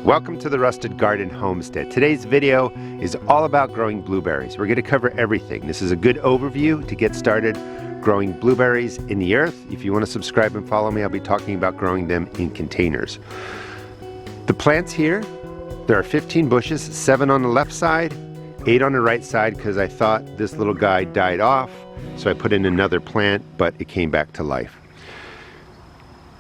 Welcome to the Rusted Garden Homestead. Today's video is all about growing blueberries. We're going to cover everything. This is a good overview to get started growing blueberries in the earth. If you want to subscribe and follow me, I'll be talking about growing them in containers. The plants here, there are 15 bushes, 7 on the left side, 8 on the right side because I thought this little guy died off, so I put in another plant, but it came back to life.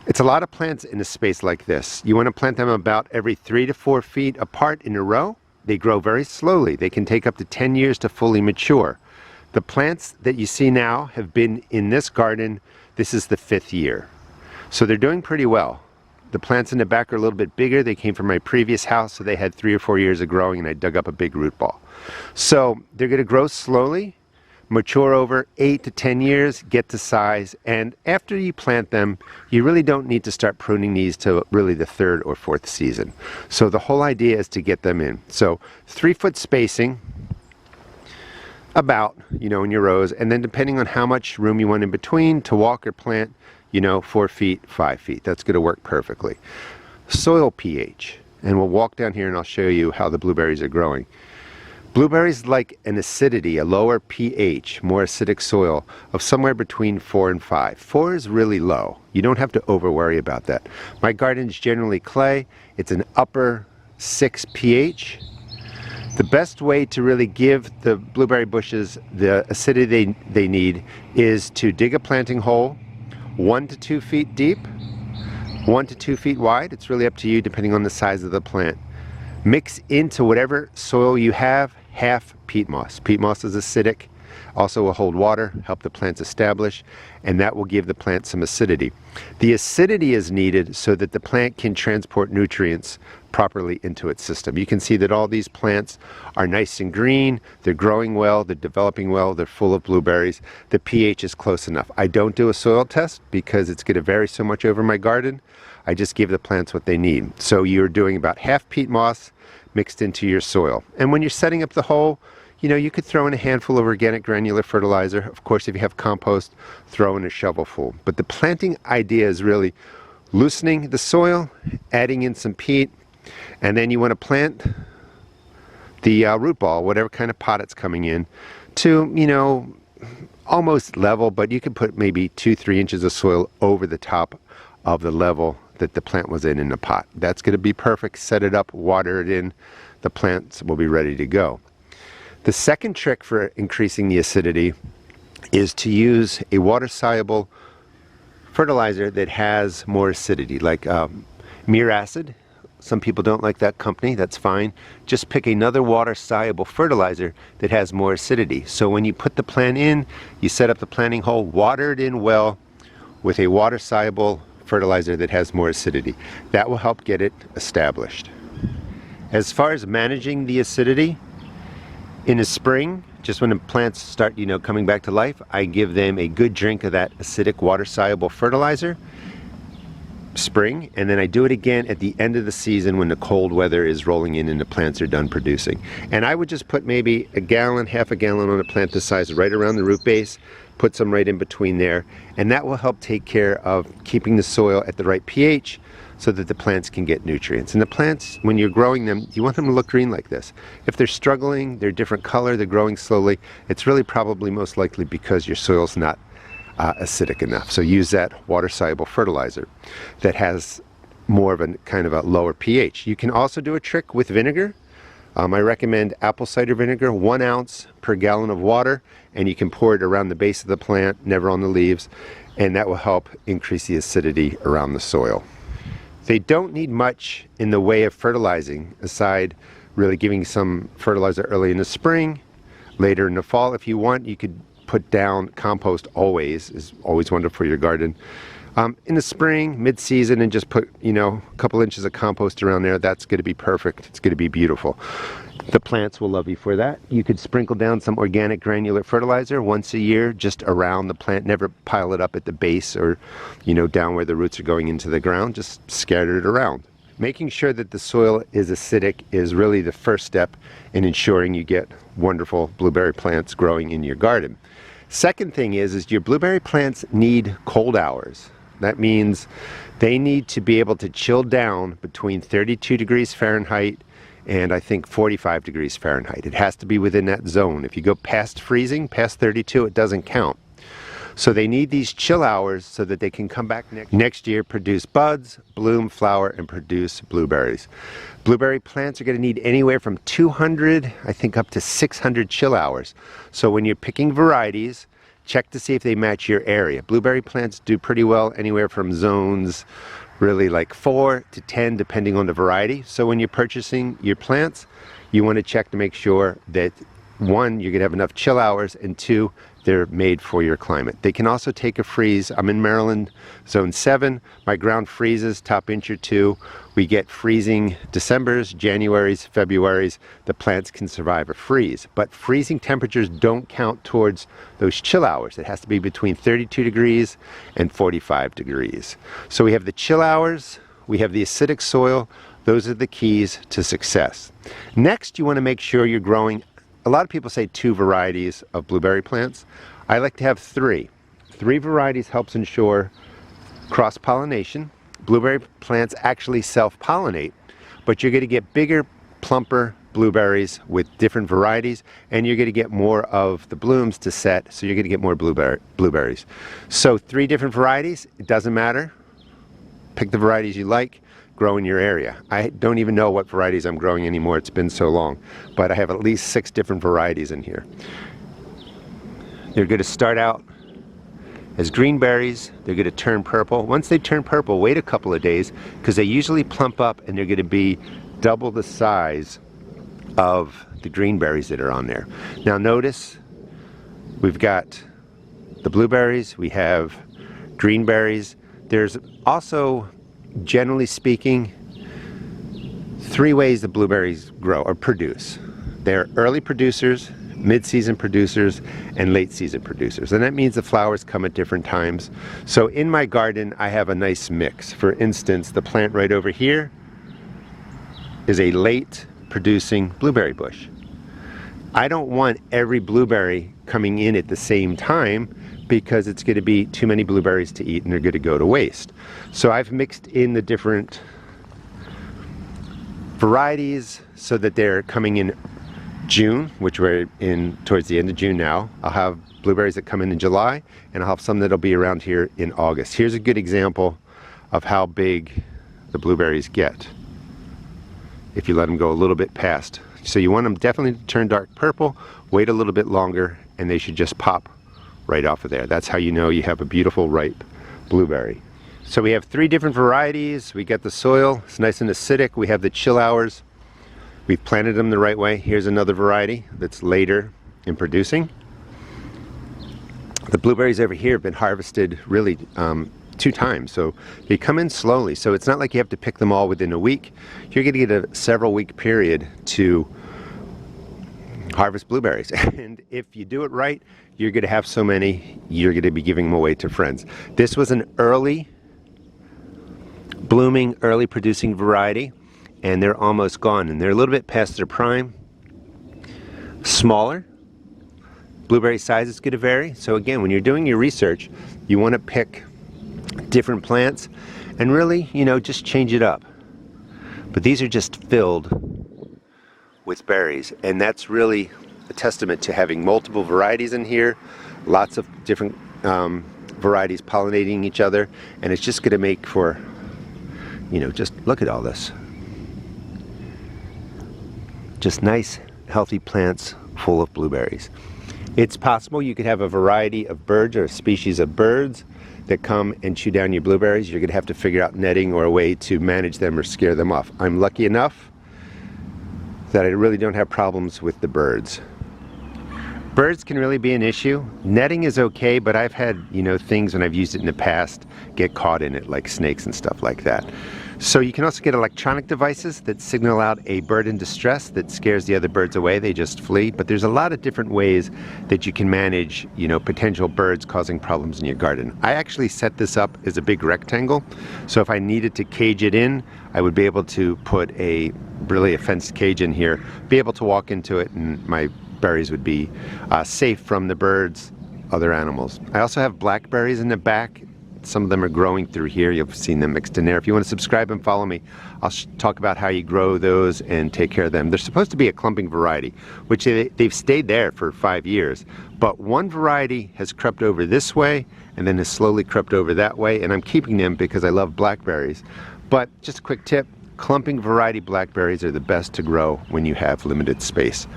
It's a lot of plants in a space like this. You want to plant them about every 3 to 4 feet apart in a row. They grow very slowly. They can take up to 10 years to fully mature. The plants that you see now have been in this garden. This is the 5th year. So they're doing pretty well. The plants in the back are a little bit bigger. They came from my previous house, so they had 3 or 4 years of growing, and I dug up a big root ball. So they're going to grow slowly, mature over 8 to 10 years, get to size, and after you plant them, you really don't need to start pruning these till really the 3rd or 4th season. So the whole idea is to get them in. So 3-foot spacing, about, in your rows, and then depending on how much room you want in between to walk or plant, 4 feet, 5 feet. That's going to work perfectly. Soil pH, and we'll walk down here and I'll show you how the blueberries are growing. Blueberries like an acidity, a lower pH, more acidic soil of somewhere between 4 and 5. 4 is really low. You don't have to over worry about that. My garden's generally clay. It's an upper 6 pH. The best way to really give the blueberry bushes the acidity they need is to dig a planting hole 1 to 2 feet deep, 1 to 2 feet wide. It's really up to you depending on the size of the plant. Mix into whatever soil you have half peat moss. Peat moss is acidic, also will hold water, help the plants establish, and that will give the plant some acidity. The acidity is needed so that the plant can transport nutrients properly into its system. You can see that all these plants are nice and green, they're growing well, they're developing well, they're full of blueberries. The pH is close enough. I don't do a soil test because it's going to vary so much over my garden. I just give the plants what they need. So you're doing about half peat moss mixed into your soil. And when you're setting up the hole, you could throw in a handful of organic granular fertilizer. Of course, if you have compost, throw in a shovelful. But the planting idea is really loosening the soil, adding in some peat, and then you want to plant the root ball, whatever kind of pot it's coming in, to, almost level, but you could put maybe 2-3 inches of soil over the top of the level that the plant was in the pot. That's going to be perfect. Set it up, water it in, the plants will be ready to go. The second trick for increasing the acidity is to use a water-soluble fertilizer that has more acidity, like mere acid. Some people don't like that company, that's fine. Just pick another water-soluble fertilizer that has more acidity. So when you put the plant in, you set up the planting hole, water it in well with a water-soluble fertilizer that has more acidity. That will help get it established. As far as managing the acidity, in the spring, just when the plants start, coming back to life, I give them a good drink of that acidic water-soluble fertilizer, spring, and then I do it again at the end of the season when the cold weather is rolling in and the plants are done producing. And I would just put maybe a gallon, half a gallon on a plant this size right around the root base, put some right in between there, and that will help take care of keeping the soil at the right pH so that the plants can get nutrients. And the plants, when you're growing them, you want them to look green like this. If they're struggling, they're different color, they're growing slowly, it's really probably most likely because your soil's not acidic enough. So use that water-soluble fertilizer that has more of a kind of a lower pH. You can also do a trick with vinegar. I recommend apple cider vinegar, 1 ounce per gallon of water, and you can pour it around the base of the plant, never on the leaves, and that will help increase the acidity around the soil. They don't need much in the way of fertilizing, aside really giving some fertilizer early in the spring, later in the fall. If you want, you could put down compost always, is always wonderful for your garden. In the spring, mid-season, and just put, a couple inches of compost around there. That's going to be perfect. It's going to be beautiful. The plants will love you for that. You could sprinkle down some organic granular fertilizer once a year, just around the plant. Never pile it up at the base or, down where the roots are going into the ground. Just scatter it around. Making sure that the soil is acidic is really the first step in ensuring you get wonderful blueberry plants growing in your garden. Second thing is your blueberry plants need cold hours. That means they need to be able to chill down between 32 degrees Fahrenheit and I think 45 degrees Fahrenheit. It has to be within that zone. If you go past freezing, past 32, it doesn't count. So they need these chill hours so that they can come back next year, produce buds, bloom, flower, and produce blueberries. Blueberry plants are going to need anywhere from 200, I think up to 600 chill hours. So when you're picking varieties, check to see if they match your area. Blueberry plants do pretty well anywhere from zones really like 4 to 10 depending on the variety. So when you're purchasing your plants, you want to check to make sure that 1, you're going to have enough chill hours, and 2, they're made for your climate. They can also take a freeze. I'm in Maryland, zone 7. My ground freezes, top inch or 2. We get freezing Decembers, Januaries, Februaries. The plants can survive a freeze. But freezing temperatures don't count towards those chill hours. It has to be between 32 degrees and 45 degrees. So we have the chill hours, we have the acidic soil. Those are the keys to success. Next, you want to make sure you're growing. A lot of people say 2 varieties of blueberry plants. I like to have 3. 3 varieties helps ensure cross-pollination. Blueberry plants actually self-pollinate, but you're going to get bigger, plumper blueberries with different varieties, and you're going to get more of the blooms to set, so you're going to get more blueberries. So 3 different varieties, it doesn't matter. Pick the varieties you like. Grow in your area. I don't even know what varieties I'm growing anymore. It's been so long, but I have at least 6 different varieties in here. They're going to start out as green berries. They're going to turn purple. Once they turn purple, wait a couple of days because they usually plump up and they're going to be double the size of the green berries that are on there. Now notice we've got the blueberries, we have green berries. There's also, generally speaking, 3 ways the blueberries grow or produce. They're early producers, mid-season producers, and late-season producers. And that means the flowers come at different times. So in my garden, I have a nice mix. For instance, the plant right over here is a late producing blueberry bush. I don't want every blueberry coming in at the same time because it's going to be too many blueberries to eat and they're going to go to waste. So I've mixed in the different varieties so that they're coming in June, which we're in towards the end of June now. I'll have blueberries that come in July, and I'll have some that'll be around here in August. Here's a good example of how big the blueberries get if you let them go a little bit past. So you want them definitely to turn dark purple, wait a little bit longer, and they should just pop right off of there. That's how you know you have a beautiful ripe blueberry. So we have 3 different varieties. We got the soil, it's nice and acidic. We have the chill hours. We've planted them the right way. Here's another variety that's later in producing. The blueberries over here have been harvested really 2 times, so they come in slowly. So it's not like you have to pick them all within a week. You're going to get a several week period to harvest blueberries. And if you do it right, you're going to have so many, you're going to be giving them away to friends. This was an early blooming, early producing variety, and they're almost gone, and they're a little bit past their prime. Smaller. Blueberry size is going to vary. So again, when you're doing your research, you want to pick different plants and really, you know, just change it up. But these are just filled with berries, and that's really a testament to having multiple varieties in here, lots of different varieties pollinating each other, and it's just going to make for, you know, just look at all this. Just nice, healthy plants full of blueberries. It's possible you could have a variety of birds or a species of birds that come and chew down your blueberries. You're going to have to figure out netting or a way to manage them or scare them off. I'm lucky enough that I really don't have problems with the birds. Birds can really be an issue. Netting is okay, but I've had, you know, things when I've used it in the past get caught in it, like snakes and stuff like that. So you can also get electronic devices that signal out a bird in distress that scares the other birds away. They just flee. But there's a lot of different ways that you can manage, you know, potential birds causing problems in your garden. I actually set this up as a big rectangle, so if I needed to cage it in, I would be able to put a fenced cage in here, be able to walk into it, and my berries would be safe from the birds, other animals. I also have blackberries in the back Some of them are growing through here. You've seen them mixed in there. If you want to subscribe and follow me, I'll talk about how you grow those and take care of them. They're supposed to be a clumping variety, which they've stayed there for 5 years. But one variety has crept over this way and then has slowly crept over that way, and I'm keeping them because I love blackberries. But just a quick tip, clumping variety blackberries are the best to grow when you have limited space.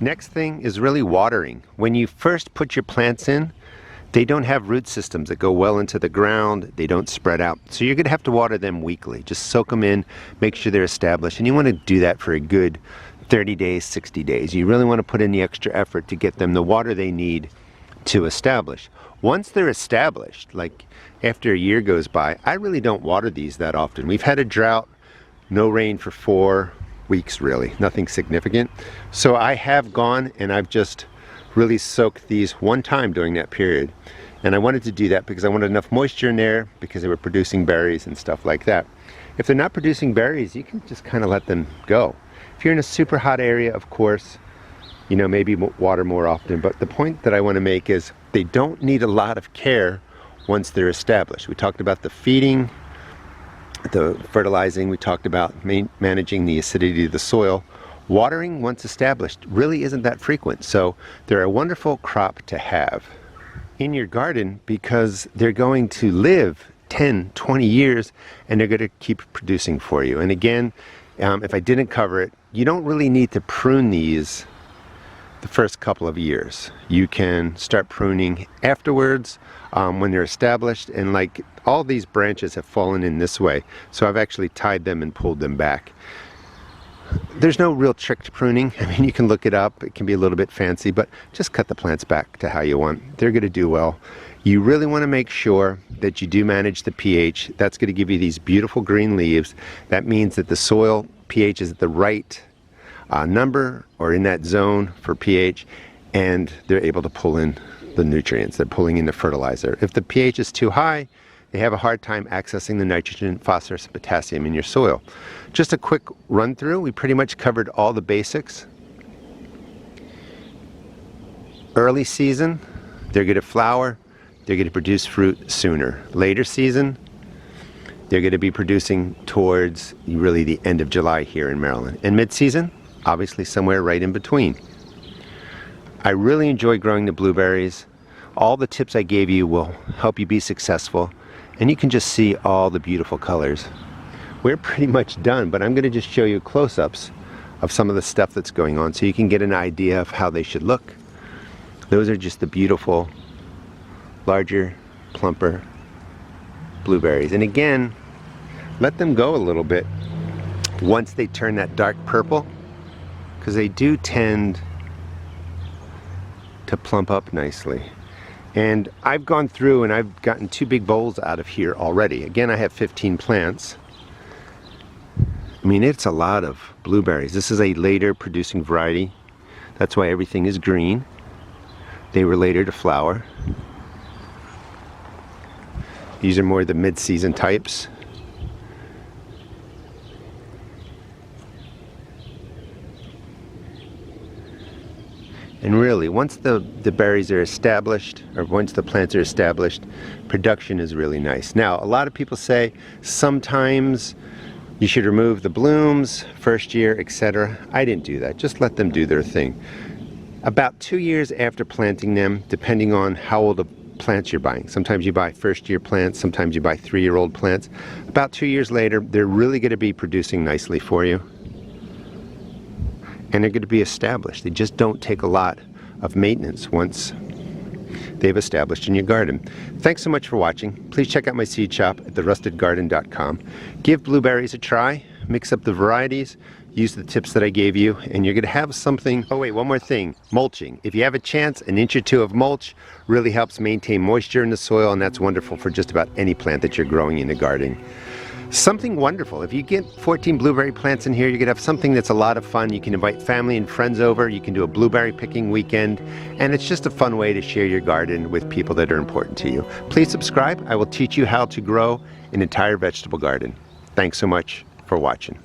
Next thing is really watering. When you first put your plants in, they don't have root systems that go well into the ground. They don't spread out. So you're gonna have to water them weekly. Just soak them in, make sure they're established. And you wanna do that for a good 30 days, 60 days. You really wanna put in the extra effort to get them the water they need to establish. Once they're established, like after a year goes by, I really don't water these that often. We've had a drought, no rain for 4 weeks really, nothing significant. So I have gone and I've just really soaked these one time during that period. And I wanted to do that because I wanted enough moisture in there because they were producing berries and stuff like that. If they're not producing berries, you can just kind of let them go. If you're in a super hot area, of course, you know, maybe water more often. But the point that I want to make is they don't need a lot of care once they're established. We talked about the feeding, the fertilizing, we talked about managing the acidity of the soil. Watering, once established, really isn't that frequent, so they're a wonderful crop to have in your garden because they're going to live 10, 20 years and they're going to keep producing for you. And again, if I didn't cover it, you don't really need to prune these the first couple of years. You can start pruning afterwards when they're established, and like all these branches have fallen in this way, so I've actually tied them and pulled them back. There's no real trick to pruning. I mean, you can look it up. It can be a little bit fancy, but just cut the plants back to how you want. They're going to do well. You really want to make sure that you do manage the pH. That's going to give you these beautiful green leaves. That means that the soil pH is at the right number or in that zone for pH, and they're able to pull in the nutrients. They're pulling in the fertilizer. If the pH is too high, they have a hard time accessing the nitrogen, phosphorus, and potassium in your soil. Just a quick run through. We pretty much covered all the basics. Early season, they're going to flower. They're going to produce fruit sooner. Later season, they're going to be producing towards really the end of July here in Maryland. And mid-season, obviously somewhere right in between. I really enjoy growing the blueberries. All the tips I gave you will help you be successful, and you can just see all the beautiful colors. We're pretty much done, but I'm going to just show you close-ups of some of the stuff that's going on so you can get an idea of how they should look. Those are just the beautiful, larger, plumper blueberries. And again, let them go a little bit once they turn that dark purple, because they do tend to plump up nicely. And I've gone through and I've gotten 2 big bowls out of here already. Again, I have 15 plants. I mean, it's a lot of blueberries. This is a later producing variety. That's why everything is green. They were later to flower. These are more the mid-season types. And really, once the berries are established, or once the plants are established, production is really nice. Now, a lot of people say sometimes you should remove the blooms, first year, etc. I didn't do that. Just let them do their thing. About 2 years after planting them, depending on how old the plants you're buying. Sometimes you buy first-year plants, sometimes you buy 3-year-old plants. About 2 years later, they're really going to be producing nicely for you. And they're going to be established. They just don't take a lot of maintenance once they've established in your garden. Thanks so much for watching. Please check out my seed shop at therustedgarden.com. Give blueberries a try, mix up the varieties, use the tips that I gave you, and you're going to have something. Oh wait, one more thing, mulching. If you have a chance, 1 inch or 2 of mulch really helps maintain moisture in the soil, and that's wonderful for just about any plant that you're growing in the garden. Something wonderful. If you get 14 blueberry plants in here, you're going to have something that's a lot of fun. You can invite family and friends over. You can do a blueberry picking weekend. And it's just a fun way to share your garden with people that are important to you. Please subscribe. I will teach you how to grow an entire vegetable garden. Thanks so much for watching.